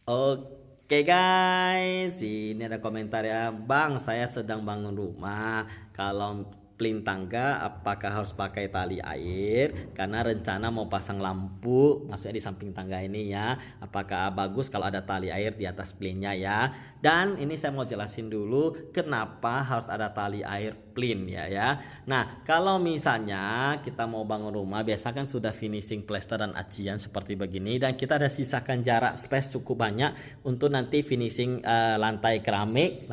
Oke guys, ini ada komentar ya. Bang, saya sedang bangun rumah. Kalau plin tangga, apakah harus pakai tali air? Karena rencana mau pasang lampu, maksudnya di samping tangga ini ya. Apakah bagus kalau ada tali air di atas plinnya ya? Dan ini saya mau jelasin dulu kenapa harus ada tali air plin ya. Nah, kalau misalnya kita mau bangun rumah, biasa kan sudah finishing plester dan acian seperti begini, dan kita ada sisakan jarak space cukup banyak untuk nanti finishing lantai keramik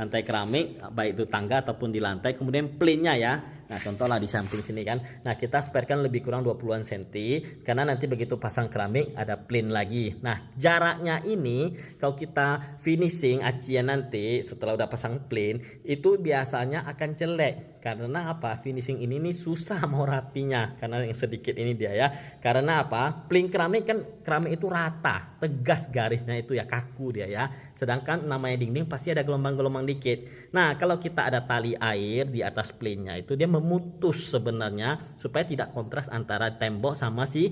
baik itu tangga ataupun di lantai, kemudian plinnya ya. Nah, contohlah di samping sini kan. Nah, kita sparekan lebih kurang 20-an cm karena nanti begitu pasang keramik ada plin lagi. Nah, jaraknya ini kalau kita finishing acian nanti setelah udah pasang plin itu biasanya akan jelek. Karena apa? Finishing ini nih susah mau rapinya karena yang sedikit ini dia ya. Karena apa? Plin keramik kan, keramik itu rata, tegas garisnya itu ya, kaku dia ya. Sedangkan namanya dinding pasti ada gelombang-gelombang dikit. Nah, kalau kita ada tali air di atas plinnya itu dia memutus sebenarnya supaya tidak kontras antara tembok sama si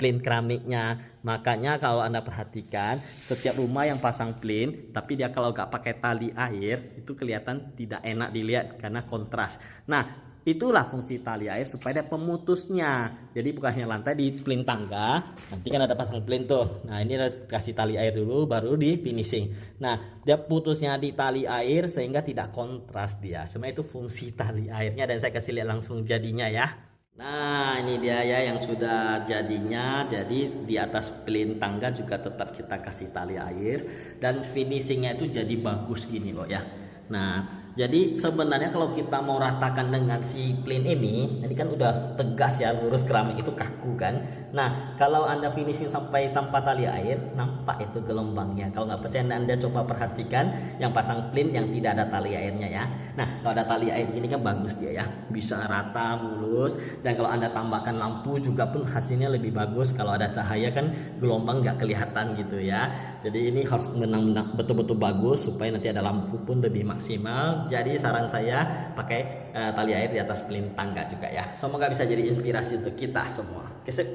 plin keramiknya. Makanya kalau Anda perhatikan setiap rumah yang pasang plin tapi dia kalau nggak pakai tali air itu kelihatan tidak enak dilihat karena kontras. Nah, itulah fungsi tali air supaya ada pemutusnya. Jadi bukannya lantai di plin tangga, nanti kan ada pasang plin tuh. Nah, ini harus kasih tali air dulu baru di finishing. Nah, dia putusnya di tali air sehingga tidak kontras dia. Sebenarnya itu fungsi tali airnya, dan saya kasih lihat langsung jadinya ya. Nah, ini dia ya yang sudah jadinya. Jadi di atas plin tangga juga tetap kita kasih tali air, dan finishingnya itu jadi bagus gini loh ya. Nah, jadi sebenarnya kalau kita mau ratakan dengan si plin ini kan udah tegas ya, lurus, keramik itu kaku kan. Nah, kalau Anda finishing sampai tanpa tali air, nampak itu gelombangnya. Kalau nggak percaya, Anda coba perhatikan yang pasang plin yang tidak ada tali airnya ya. Nah, kalau ada tali air ini kan bagus dia ya, bisa rata, mulus. Dan kalau Anda tambahkan lampu juga pun hasilnya lebih bagus. Kalau ada cahaya kan gelombang nggak kelihatan gitu ya. Jadi ini harus menang betul-betul bagus supaya nanti ada lampu pun lebih maksimal. Jadi saran saya pakai tali air di atas plin tangga juga ya. Semoga bisa jadi inspirasi untuk kita semua. Oke, sip.